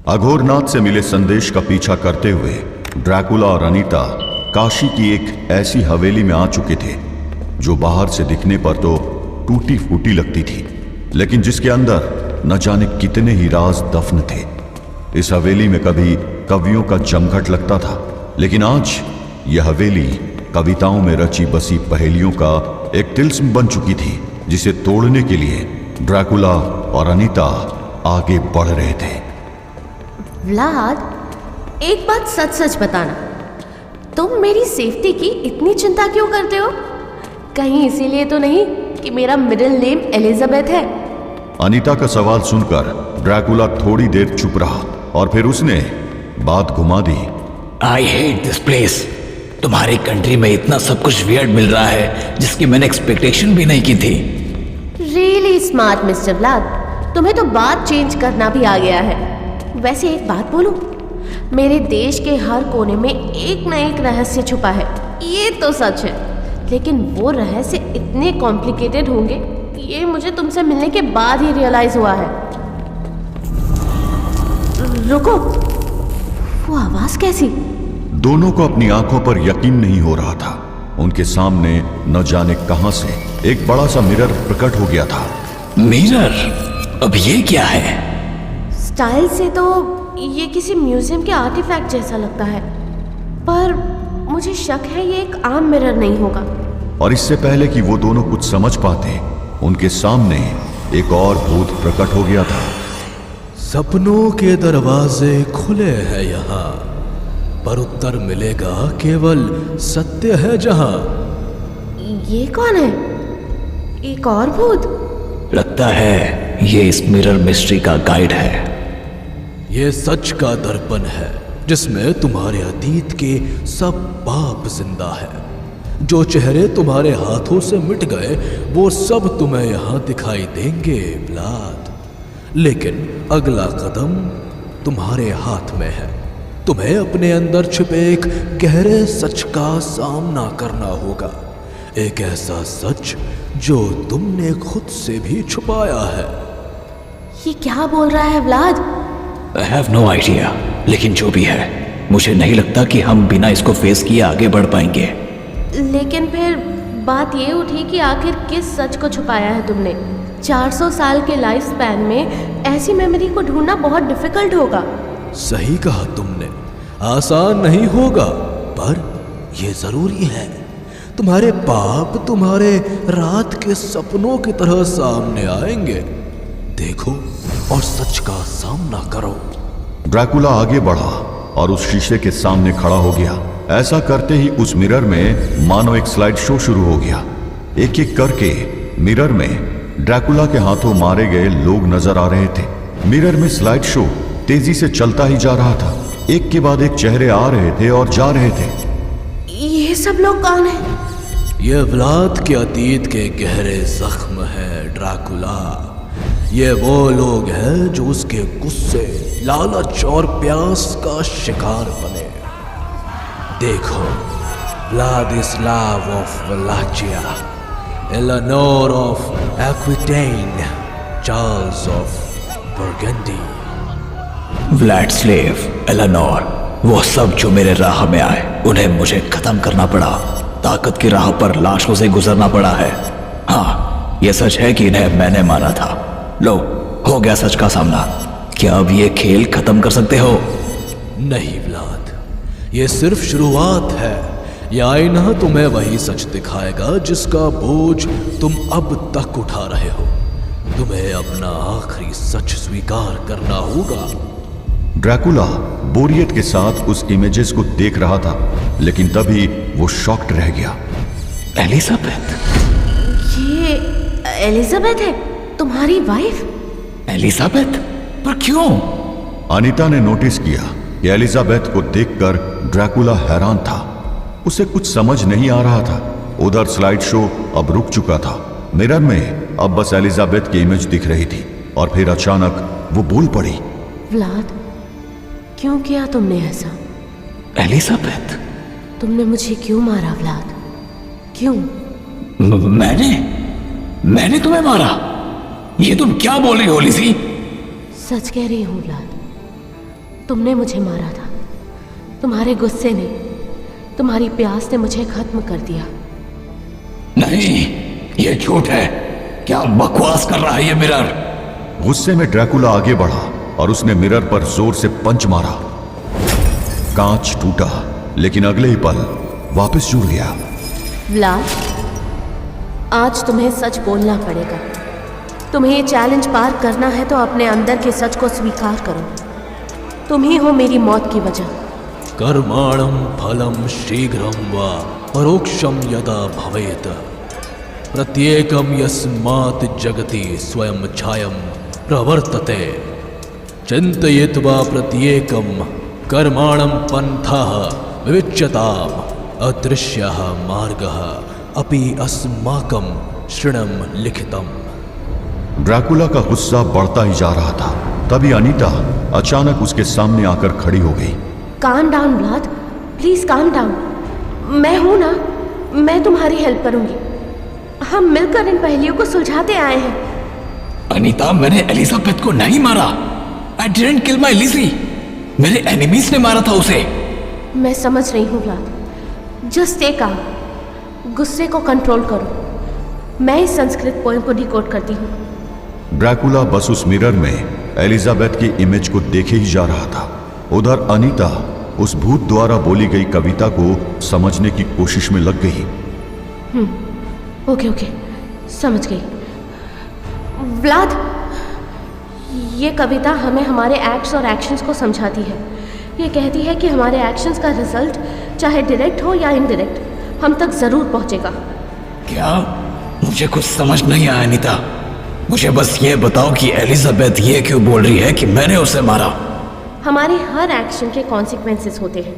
अघोरनाथ से मिले संदेश का पीछा करते हुए ड्रैकुला और अनीता काशी की एक ऐसी हवेली में आ चुके थे जो बाहर से दिखने पर तो टूटी फूटी लगती थी, लेकिन जिसके अंदर न जाने कितने ही राज दफन थे। इस हवेली में कभी कवियों का जमघट लगता था, लेकिन आज यह हवेली कविताओं में रची बसी पहेलियों का एक तिल्स्म बन चुकी थी, जिसे तोड़ने के लिए ड्रैकुला और अनीता आगे बढ़ रहे थे। व्लाद, एक बात सच सच बताना, तुम मेरी सेफ्टी की इतनी चिंता क्यों करते हो? कहीं इसीलिए तो नहीं कि मेरा मिडिल नेम एलिजाबेथ है? अनीता का सवाल सुनकर ड्रैकुला थोड़ी देर चुप रहा और फिर उसने बात घुमा दी। I hate this place. तुम्हारी कंट्री में इतना सब कुछ वियर्ड मिल रहा है जिसकी मैंने एक्सपेक्टेशन भी नहीं की थी। रियली स्मार्ट मिस्टर व्लाद, तुम्हें तो बात चेंज करना भी आ गया है। वैसे एक बात बोलूं, मेरे देश के हर कोने में एक न एक रहस्य छुपा है, ये तो सच है, लेकिन वो रहस्य इतने कॉम्प्लिकेटेड होंगे ये मुझे तुमसे मिलने के बाद ही रियलाइज हुआ है। रुको, वो आवाज कैसी? दोनों को अपनी आंखों पर यकीन नहीं हो रहा था। उनके सामने न जाने कहां से एक बड़ा सा मिरर प्रकट हो गया था। मिरर? अब ये क्या है? स्टाइल से तो ये किसी म्यूजियम के आर्टिफैक्ट जैसा लगता है, पर मुझे शक है ये एक आम मिरर नहीं होगा। और इससे पहले कि वो दोनों कुछ समझ पाते, उनके सामने एक और भूत प्रकट हो गया था। सपनों के दरवाजे खुले हैं यहाँ, पर उत्तर मिलेगा केवल सत्य है जहाँ। ये कौन है? एक और भूत? लगता है ये इस मिरर मिस्ट्री का गाइड है। ये सच का दर्पण है जिसमें तुम्हारे अतीत के सब पाप जिंदा है। जो चेहरे तुम्हारे हाथों से मिट गए वो सब तुम्हें यहाँ दिखाई देंगे व्लाद। लेकिन अगला कदम तुम्हारे हाथ में है। तुम्हें अपने अंदर छिपे एक गहरे सच का सामना करना होगा, एक ऐसा सच जो तुमने खुद से भी छुपाया है। ये क्या बोल रहा है Vlad? I have no idea, लेकिन जो भी है मुझे नहीं लगता कि हम बिना इसको फेस किए आगे बढ़ पाएंगे। लेकिन फिर बात ये उठी कि आखिर किस सच को छुपाया है तुमने? 400 साल के लाइफ स्पैन में ऐसी मेमोरी को ढूंढना बहुत डिफिकल्ट होगा। सही कहा तुमने, आसान नहीं होगा, पर यह जरूरी है। तुम्हारे पाप तुम्हारे रात के सपनों की तरह सामने आएंगे। देखो और सच का सामना करो। ड्रैकुला आगे बढ़ा और उस शीशे के सामने खड़ा हो गया। ऐसा करते ही उस मिरर में मानो एक स्लाइड शो शुरू हो गया। एक एक करके मिरर में ड्रैकुला के हाथों मारे गए लोग नजर आ रहे थे। मिरर में स्लाइड शो तेजी से चलता ही जा रहा था। एक के बाद एक चेहरे आ रहे थे और जा रहे थे। ये सब लोग कौन है? ये व्लाद के अतीत के गहरे जख्म है ड्रैकुला। ये वो लोग हैं जो उसके गुस्से, लालच और प्यास का शिकार बने। देखो, Vladislav of Wallachia, Eleanor of Aquitaine, Charles of Burgundy. Vladislav, Eleanor, वो सब जो मेरे राह में आए उन्हें मुझे खत्म करना पड़ा। ताकत की राह पर लाशों से गुजरना पड़ा है। हाँ, ये सच है कि इन्हें मैंने मारा था। लो, हो गया सच का सामना। क्या अब ये खेल खत्म कर सकते हो? नहीं व्लाद, ये सिर्फ शुरुआत है। यह आईना तुम्हें वही सच दिखाएगा जिसका बोझ तुम अब तक उठा रहे हो। तुम्हें अपना आखिरी सच स्वीकार करना होगा। ड्रैकुला बोरियत के साथ उस इमेजेस को देख रहा था, लेकिन तभी वो शॉक्ड रह गया। एलिजाबेथ? ये एलिजाबेथ है, तुम्हारी वाइफ? एलिजाबेथ? पर क्यों? अनीता ने नोटिस किया कि एलिजाबेथ को देखकर ड्रैकुला हैरान था। उसे कुछ समझ नहीं आ रहा था। उधर स्लाइड शो अब रुक चुका था। मिरर में अब बस एलिजाबेथ की इमेज दिख रही थी और फिर अचानक वो बोल पड़ी। व्लाद, क्यों किया तुमने ऐसा? एलिजाबेथ? तुमने मुझे क्यों मारा व्लाद? क्यों? मैंने तुम्हें मारा? ये तुम क्या बोल रही हो लिज़ी? सच कह रही हूँ व्लाद, तुमने मुझे मारा था। तुम्हारे गुस्से ने, तुम्हारी प्यास ने मुझे खत्म कर दिया। नहीं, ये झूठ है। क्या बकवास कर रहा है ये मिरर? गुस्से में ड्रैकुला आगे बढ़ा और उसने मिरर पर जोर से पंच मारा। कांच टूटा, लेकिन अगले ही पल वापस जुड़ गया। व्लाद, आज तुम्हें सच बोलना पड़ेगा। तुम्हें ये चैलेंज पार करना है तो अपने अंदर के सच को स्वीकार करो। तुम ही हो मेरी मौत की वजह। कर्माणं फलं शीघ्रं वा परोक्षं यदा भवेत् प्रत्येकं यस्मात् जगति स्वयं छायं प्रवर्तते चिन्तयित्वा प्रत्येकं कर्माणं पन्थः विविच्यताम् अदृश्यः मार्गः अपि अस्माकं शृणं लिखितम्। ड्रैकुला का गुस्सा बढ़ता ही जा रहा था। तभी अनीता अचानक उसके सामने आकर खड़ी हो गई। Calm down Vlad, please calm down. मैं हूं ना, मैं तुम्हारी हेल्प करूंगी। हम मिलकर इन पहेलियों को सुलझाते आए हैं। अनीता, मैंने एलिजाबेथ को नहीं मारा। I didn't kill my Lizzie. मेरे एनिमीज ने मारा था उसे। मैं समझ रही हूँ व्लाद, जस्ट टेक काम। गुस्से को कंट्रोल करो। मैं इस संस्कृत पोएम को डिकोड करती हूँ। ड्रैकुला बस उस मिरर में एलिजाबेथ की इमेज को देखे ही जा रहा था। उधर अनीता उस भूत द्वारा बोली गई कविता को समझने की कोशिश में लग गई। ओके, समझ गई। व्लाद, ये कविता हमें हमारे एक्ट्स और एक्शंस को समझाती है। ये कहती है कि हमारे एक्शंस का रिजल्ट चाहे डायरेक्ट हो या इनडायरेक्ट, हम तक जरूर पहुंचेगा। क्या? मुझे कुछ समझ नहीं आया अनीता। मुझे बस ये बताओ कि एलिजाबेथ ये क्यों बोल रही है कि मैंने उसे मारा? हमारे हर एक्शन के कॉन्सिक्वेंसेस होते हैं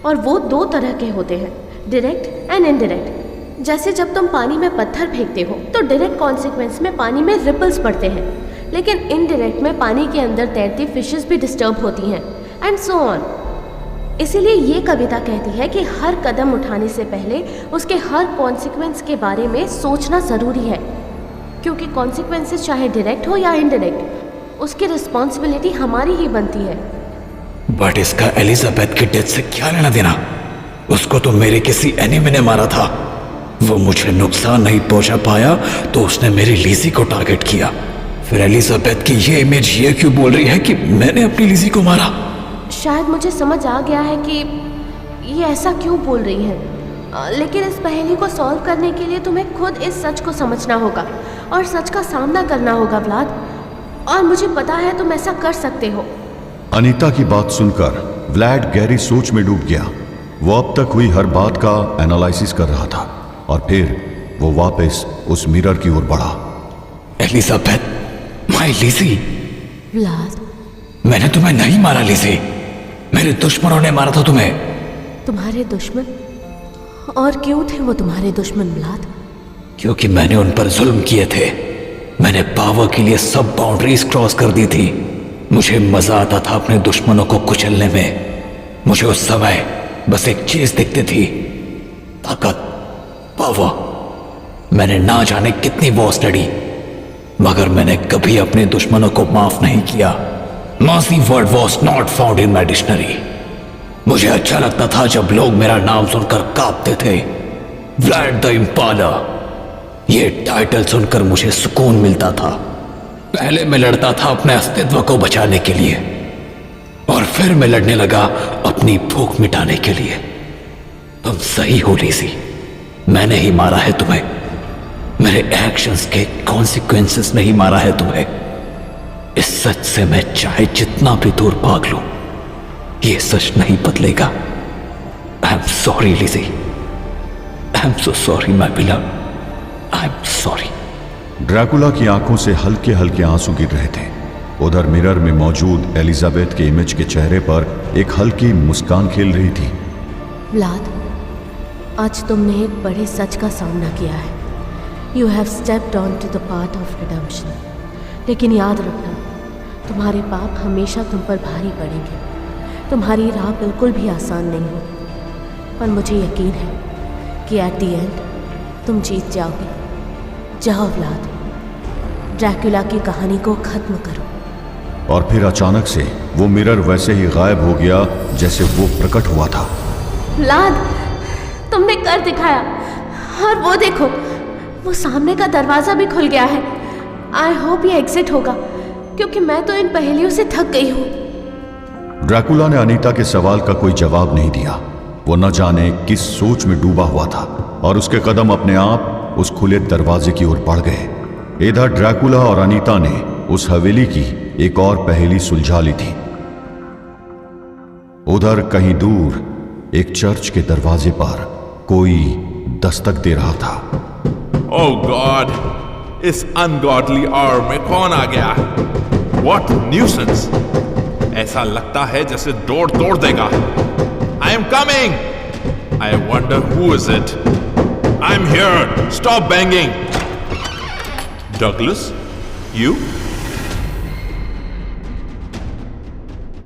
और वो दो तरह के होते हैं, डायरेक्ट एंड इनडायरेक्ट। जैसे जब तुम पानी में पत्थर फेंकते हो तो डायरेक्ट कॉन्सिक्वेंस में पानी में रिपल्स पड़ते हैं, लेकिन इनडायरेक्ट में पानी के अंदर तैरती फिशेस भी डिस्टर्ब होती हैं एंड सो ऑन। इसीलिए ये कविता कहती है कि हर कदम उठाने से पहले उसके हर कॉन्सिक्वेंस के बारे में सोचना ज़रूरी है, क्योंकि कॉन्सिक्वेंसेस चाहे डायरेक्ट हो या इनडायरेक्ट, उसकी रिस्पॉन्सिबिलिटी हमारी ही बनती है। बट इसका एलिजाबेथ की डेथ से क्या लेना देना? उसको तो मेरे किसी एनिमी ने मारा था। वो मुझे नुकसान नहीं पहुंचा पाया तो उसने मेरी लिज़ी को टारगेट किया। फिर एलिजाबेथ की ये इमेज ये क्यों बोल रही है कि मैंने अपनी लिज़ी को मारा? शायद मुझे समझ आ गया है कि ये ऐसा क्यों बोल रही है, लेकिन इस पहेली को सॉल्व करने के लिए तुम्हें खुद इस सच को समझना होगा और सच का सामना करना होगा व्लाद, और मुझे पता है तुम ऐसा कर सकते हो। अनीता की बात सुनकर व्लाड गहरी सोच में डूब गया। वो अब तक हुई हर बात का एनालिसिस कर रहा था और फिर वो वापस उस मिरर की ओर बढ़ा। Elizabeth, my Lizzie. व्लाद, मैंने तुम्हें नहीं मारा लिज़ी, मेरे दुश्मनों ने मारा था तुम्हें। तुम्हारे दुश्मन? और क्यों थे वो तुम्हारे दुश्मन व्लाद? क्योंकि मैंने उन पर जुल्म किए थे। मैंने पावर के लिए सब बाउंड्रीज क्रॉस कर दी थी। मुझे मजा आता था अपने दुश्मनों को कुचलने में। मुझे उस समय बस एक चीज दिखती थी, ताकत, पावर। मैंने ना जाने कितनी वॉर्स लड़ी, मगर मैंने कभी अपने दुश्मनों को माफ नहीं किया। Mercy word was not found in my dictionary. मुझे अच्छा लगता था जब लोग मेरा नाम सुनकर कांपते थे। व्लाड द इम्पालर, ये टाइटल सुनकर मुझे सुकून मिलता था। पहले मैं लड़ता था अपने अस्तित्व को बचाने के लिए, और फिर मैं लड़ने लगा अपनी भूख मिटाने के लिए। तुम सही हो लिज़ी, मैंने ही मारा है तुम्हें। मेरे एक्शंस के कॉन्सिक्वेंसेस ने ही मारा है तुम्हें। इस सच से मैं चाहे जितना भी दूर भाग लूं, ये सच नहीं बदलेगा। I am sorry Lizzie, I am so sorry my beloved, I am sorry. Dracula की आंखों से हल्के हल्के आंसू गिर रहे थे। उधर मिरर में मौजूद एलिजाबेथ के इमेज के चेहरे पर एक हल्की मुस्कान खेल रही थी। व्लाद, आज तुमने एक बड़े सच का सामना किया है। You have stepped on to the path of redemption. लेकिन याद रखना, तुम्हारे पाप हमेशा तुम पर भारी पड़ेंगे। तुम्हारी राह बिल्कुल भी आसान नहीं हो, पर मुझे यकीन है कि एट द एंड तुम जीत जाओगे। जाओ व्लाद, ड्रैकुला की कहानी को खत्म करो। और फिर अचानक से वो मिरर वैसे ही गायब हो गया जैसे वो प्रकट हुआ था। व्लाद, तुमने कर दिखाया। और वो देखो, वो सामने का दरवाजा भी खुल गया है। आई होप ये एग्जिट होगा, क्योंकि मैं तो इन पहेलियों से थक गई हूँ। ड्रैकुला ने अनीता के सवाल का कोई जवाब नहीं दिया। वो न जाने किस सोच में डूबा हुआ था और उसके कदम अपने आप उस खुले दरवाजे की ओर बढ़ गए। इधर ड्रैकुला और अनीता ने उस हवेली की एक और पहेली सुलझा ली थी। उधर कहीं दूर एक चर्च के दरवाजे पर कोई दस्तक दे रहा था। ओह गॉड, इस अनगॉडली आवर में कौन आ गया? What nuisance! ऐसा लगता है जैसे डोर तोड़ देगा। I am coming! I wonder who is it? I am here! Stop banging! Douglas, you?